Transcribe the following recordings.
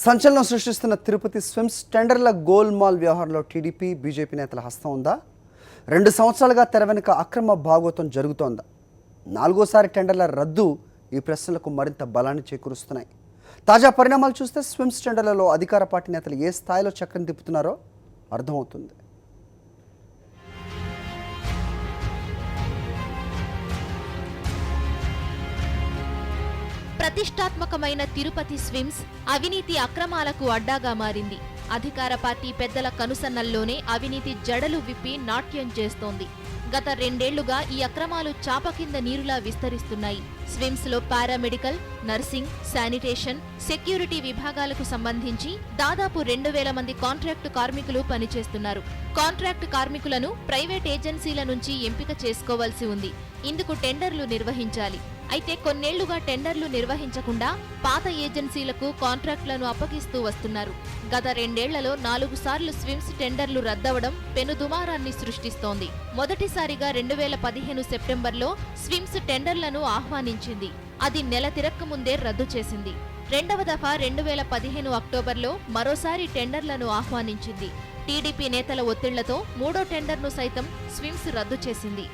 సంచలనం సృష్టిస్తున్న తిరుపతి స్విమ్స్ టెండర్ల గోల్మాల్ వ్యవహారంలో టీడీపీ బీజేపీ నేతల హస్తం ఉందా? 2 సంవత్సరాలుగా తెర వెనుక అక్రమ భాగోతం జరుగుతోందా? 4వ టెండర్ల రద్దు ఈ ప్రశ్నలకు మరింత బలాన్ని చేకూరుస్తున్నాయి. తాజా పరిణామాలు చూస్తే స్విమ్స్ టెండర్లలో అధికార పార్టీ నేతలు ఏ స్థాయిలో చక్రం తిప్పుతున్నారో అర్థమవుతుంది. ప్రతిష్టాత్మకమైన తిరుపతి స్విమ్స్ అవినీతి అక్రమాలకు అడ్డాగా మారింది. అధికార పార్టీ పెద్దల కనుసన్నల్లోనే అవినీతి జడలు విప్పి నాట్యం చేస్తోంది. గత 2 ఏళ్లుగా ఈ అక్రమాలు చాప కింద నీరులా విస్తరిస్తున్నాయి. స్విమ్స్ లో పారామెడికల్, నర్సింగ్, శానిటేషన్, సెక్యూరిటీ విభాగాలకు సంబంధించి దాదాపు 2000 మంది కాంట్రాక్టు కార్మికులు పనిచేస్తున్నారు. కాంట్రాక్టు కార్మికులను ప్రైవేట్ ఏజెన్సీల నుంచి ఎంపిక చేసుకోవాల్సి ఉంది. ఇందుకు టెండర్లు నిర్వహించాలి. అయితే కొన్నేళ్లుగా టెండర్లు నిర్వహించకుండా పాత ఏజెన్సీలకు కాంట్రాక్టులను అప్పగిస్తూ వస్తున్నారు. గత 2 ఏళ్లలో 4 సార్లు స్విమ్స్ టెండర్లు రద్దవడం పెనుదుమారాన్ని సృష్టిస్తోంది. మొదటిసారిగా 2015 సెప్టెంబర్లో స్విమ్స్ టెండర్లను ఆహ్వానించింది. అది నెల తిరక్కముందే రద్దు చేసింది. 2వ దఫా 2015 అక్టోబర్లో మరోసారి టెండర్లను ఆహ్వానించింది. టీడీపీ నేతల ఒత్తిళ్లతో 3వ టెండర్ను సైతం స్విమ్స్ రద్దు చేసింది.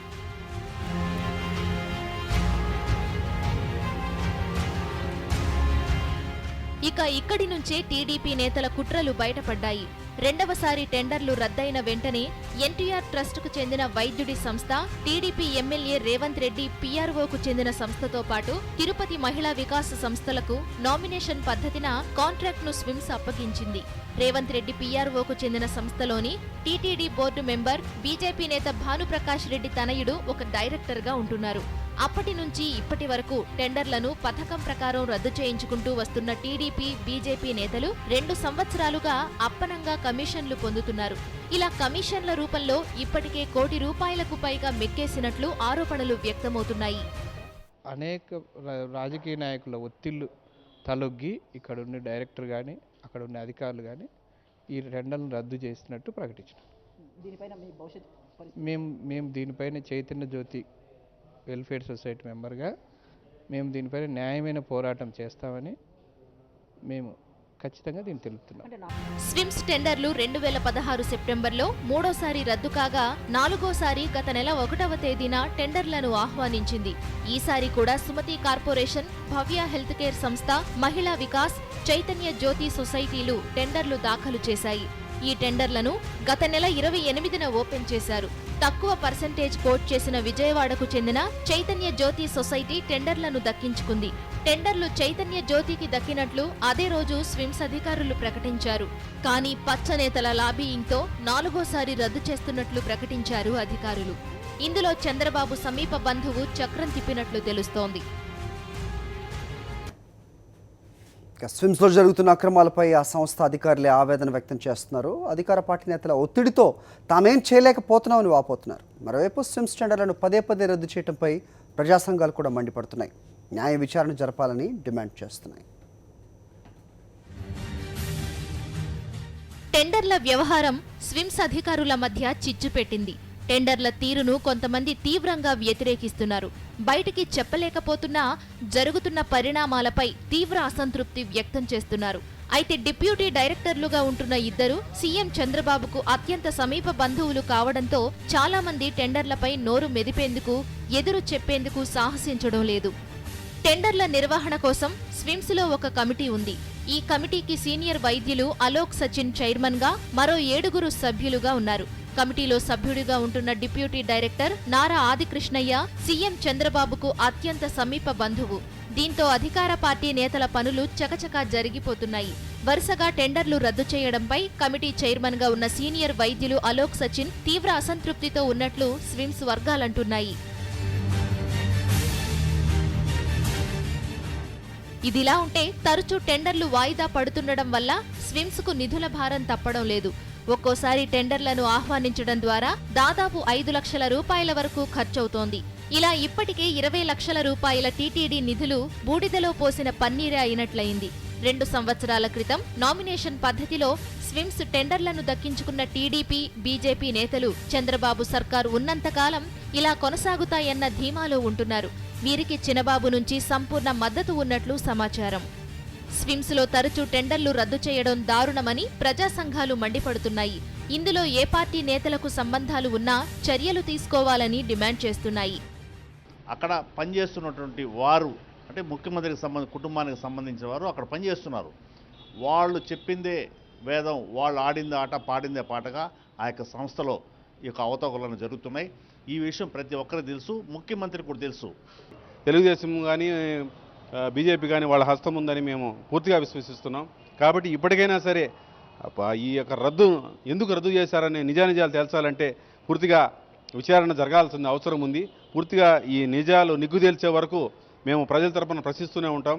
ఇక్కడి నుంచే టీడీపీ నేతల కుట్రలు బయటపడ్డాయి. 2వసారి టెండర్లు రద్దయిన వెంటనే ఎన్టీఆర్ ట్రస్టుకు చెందిన వైద్యుడి సంస్థ, టీడీపీ ఎమ్మెల్యే రేవంత్ రెడ్డి పీఆర్ఓకు చెందిన సంస్థతో పాటు తిరుపతి మహిళా వికాస సంస్థలకు నామినేషన్ పద్ధతిన కాంట్రాక్ట్ను స్విమ్స్ అప్పగించింది. రేవంత్ రెడ్డి పీఆర్ఓకు చెందిన సంస్థలోని టీటీడీ బోర్డు మెంబర్, బీజేపీ నేత భానుప్రకాష్ రెడ్డి తనయుడు ఒక డైరెక్టర్గా ఉంటున్నారు. అప్పటి నుంచి ఇప్పటి వరకు టెండర్లను పథకం ప్రకారం రద్దు చేయించుకుంటూ వస్తున్న టీడీపీ, బీజేపీ నేతలు 2 సంవత్సరాలుగా అప్పనంగా కమిషన్లు పొందుతున్నారు. ఇలా కమిషన్ల రూపంలో ఇప్పటికే ₹1 కోటి పైగా మెక్కేసినట్లు ఆరోపణలు వ్యక్తమవుతున్నాయి. అనేక రాజకీయ నాయకుల ఒత్తిళ్లు తలొగ్గి ఇక్కడ ఉన్న డైరెక్టర్ కానీ, అక్కడ ఉన్న అధికారులు కానీ ఈ టెండర్లను రద్దు చేసినట్టు ప్రకటించారు. మేము దీనిపైన చైతన్య జ్యోతి వెల్ఫేర్ సొసైటీ మెంబర్గా మేము దీనిపైన న్యాయమైన పోరాటం చేస్తామని మేము ఖచ్చితంగా దీన్ని తెలుపుతున్నాం. స్విమ్స్ టెండర్లు 2016 సెప్టెంబర్లో 3వసారి రద్దు కాగా 4వసారి గత నెల 1వ తేదీన టెండర్లను ఆహ్వానించింది. ఈసారి కూడా సుమతి కార్పొరేషన్, భవ్య హెల్త్ కేర్ సంస్థ, మహిళా వికాస్, చైతన్య జ్యోతి సొసైటీలు టెండర్లు దాఖలు చేశాయి. ఈ టెండర్లను గత నెల 28న ఓపెన్ చేశారు. తక్కువ పర్సెంటేజ్ కోట్ చేసిన విజయవాడకు చెందిన చైతన్య జ్యోతి సొసైటీ టెండర్లను దక్కించుకుంది. టెండర్లు చైతన్య జ్యోతికి దక్కినట్లు అదే రోజు స్విమ్స్ అధికారులు ప్రకటించారు. కానీ పచ్చనేతల లాబీయింగ్తో 4వసారి రద్దు చేస్తున్నట్లు ప్రకటించారు అధికారులు. ఇందులో చంద్రబాబు సమీప బంధువు చక్రం తిప్పినట్లు తెలుస్తోంది. స్విమ్స్లో జరుగుతున్న అక్రమాలపై ఆ సంస్థ అధికారులే ఆవేదన వ్యక్తం చేస్తున్నారు. అధికార పార్టీ నేతల ఒత్తిడితో తామేం చేయలేకపోతున్నామని వాపోతున్నారు. మరోవైపు స్విమ్స్ టెండర్లను పదే రద్దు చేయడంపై ప్రజా సంఘాలు కూడా మండిపడుతున్నాయి. న్యాయ విచారణ జరపాలని డిమాండ్ చేస్తున్నాయి. టెండర్ల వ్యవహారం స్విమ్స్ అధికారుల మధ్య చిచ్చు పెట్టింది. టెండర్ల తీరును కొంతమంది తీవ్రంగా వ్యతిరేకిస్తున్నారు. బయటికి చెప్పలేకపోతున్నా జరుగుతున్న పరిణామాలపై తీవ్ర అసంతృప్తి వ్యక్తం చేస్తున్నారు. అయితే డిప్యూటీ డైరెక్టర్లుగా ఉంటున్న ఇద్దరు సీఎం చంద్రబాబుకు అత్యంత సమీప బంధువులు కావడంతో చాలా మంది టెండర్లపై నోరు మెదిపేందుకు, ఎదురు చెప్పేందుకు సాహసించడం లేదు. టెండర్ల నిర్వహణ కోసం స్విమ్స్ లో ఒక కమిటీ ఉంది. ఈ కమిటీకి సీనియర్ వైద్యులు అలోక్ సచిన్ చైర్మన్ గా, మరో 7 సభ్యులుగా ఉన్నారు. కమిటీలో సభ్యుడిగా ఉంటున్న డిప్యూటీ డైరెక్టర్ నారా ఆదికృష్ణయ్య సీఎం చంద్రబాబుకు అత్యంత సమీప బంధువు. దీంతో అధికార పార్టీ నేతల పనులు చకచకా జరిగిపోతున్నాయి. వరుసగా టెండర్లు రద్దు చేయడంపై కమిటీ చైర్మన్ గా ఉన్న సీనియర్ వైద్యులు అలోక్ సచిన్ తీవ్ర అసంతృప్తితో ఉన్నట్లు స్విమ్స్ వర్గాలంటున్నాయి. ఇదిలా ఉంటే తరచూ టెండర్లు వాయిదా పడుతుండడం వల్ల స్విమ్స్ కు నిధుల భారం తప్పడం లేదు. ఒక్కోసారి టెండర్లను ఆహ్వానించడం ద్వారా దాదాపు ₹5 లక్షల వరకు ఖర్చవుతోంది. ఇలా ఇప్పటికే ₹20 లక్షల టీటీడీ నిధులు బూడిదలో పోసిన పన్నీరే అయినట్లయింది. 2 సంవత్సరాల క్రితం నామినేషన్ పద్ధతిలో స్విమ్స్ టెండర్లను దక్కించుకున్న టీడీపీ, బీజేపీ నేతలు చంద్రబాబు సర్కారు ఉన్నంతకాలం ఇలా కొనసాగుతాయన్న ధీమాలో ఉంటున్నారు. వీరికి చినబాబు నుంచి సంపూర్ణ మద్దతు ఉన్నట్లు సమాచారం. స్విమ్స్లో తరచూ టెండర్లు రద్దు చేయడం దారుణమని ప్రజా సంఘాలు మండిపడుతున్నాయి. ఇందులో ఏ పార్టీ నేతలకు సంబంధాలు ఉన్నా చర్యలు తీసుకోవాలని డిమాండ్ చేస్తున్నాయి. అక్కడ పనిచేస్తున్నటువంటి వారు అంటే ముఖ్యమంత్రికి కుటుంబానికి సంబంధించిన వారు అక్కడ పనిచేస్తున్నారు. వాళ్ళు చెప్పిందే వేదం, వాళ్ళు ఆడిందే ఆట పాడిందే పాటగా ఆ యొక్క సంస్థలో ఈ యొక్క అవతవకలను జరుగుతున్నాయి. ఈ విషయం ప్రతి ఒక్కరికి తెలుసు, ముఖ్యమంత్రికి కూడా తెలుసు. తెలుగుదేశం కానీ బీజేపీ కానీ వాళ్ళ హస్తం ఉందని మేము పూర్తిగా విశ్వసిస్తున్నాం. కాబట్టి ఇప్పటికైనా సరే ఈ యొక్క రద్దు ఎందుకు రద్దు చేశారనే నిజానిజాలు తేల్చాలంటే పూర్తిగా విచారణ జరగాల్సిన అవసరం ఉంది. పూర్తిగా ఈ నిజాలు నిగ్గు తేల్చే వరకు మేము ప్రజల తరపున ప్రశ్నిస్తూనే ఉంటాం.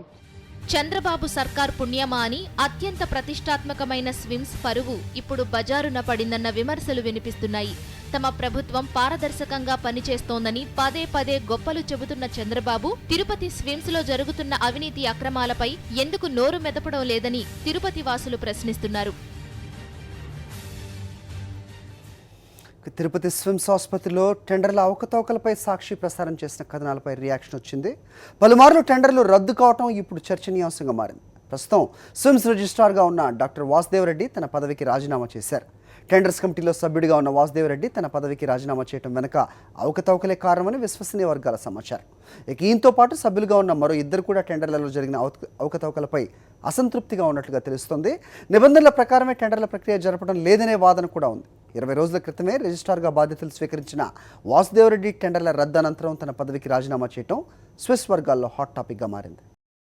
చంద్రబాబు సర్కార్ పుణ్యమా అని అత్యంత ప్రతిష్టాత్మకమైన స్విమ్స్ పరువు ఇప్పుడు బజారున పడిందన్న విమర్శలు వినిపిస్తున్నాయి. తమ ప్రభుత్వం పారదర్శకంగా పనిచేస్తోందని పదే పదే గొప్పలు చెబుతున్న చంద్రబాబు తిరుపతి స్విమ్స్ లో జరుగుతున్న అవినీతి అక్రమాలపై ఎందుకు నోరు మెదపడం లేదని తిరుపతి వాసులు ప్రశ్నిస్తున్నారు. తిరుపతి స్విమ్స్ ఆసుపత్రిలో టెండర్ల అవకతవకలపై సాక్షి ప్రసారం చేసిన కథనాలపై రియాక్షన్ వచ్చింది. పలుమార్లు టెండర్లు రద్దు కావటం ఇప్పుడు చర్చనీయాంశంగా మారింది. ప్రస్తుతం స్విమ్స్ రిజిస్ట్రార్గా ఉన్న డాక్టర్ వాసుదేవరెడ్డి తన పదవికి రాజీనామా చేశారు. టెండర్స్ కమిటీలో సభ్యుడిగా ఉన్న వాసుదేవరెడ్డి తన పదవికి రాజీనామా చేయడం వెనుక అవకతవకలే కారణమని విశ్వసనీయ వర్గాల సమాచారం. ఇక ఈయనతో పాటు సభ్యులుగా ఉన్న మరో ఇద్దరు కూడా టెండర్లలో జరిగిన అవకతవకలపై అసంతృప్తిగా ఉన్నట్లుగా తెలుస్తోంది. నిబంధనల ప్రకారమే టెండర్ల ప్రక్రియ జరపడం లేదనే వాదన కూడా ఉంది. 20 రోజుల క్రితమే రిజిస్ట్రార్గా బాధ్యతలు స్వీకరించిన వాసుదేవరెడ్డి టెండర్ల రద్దు అనంతరం తన పదవికి రాజీనామా చేయడం స్విస్ వర్గాల్లో హాట్ టాపిక్గా మారింది.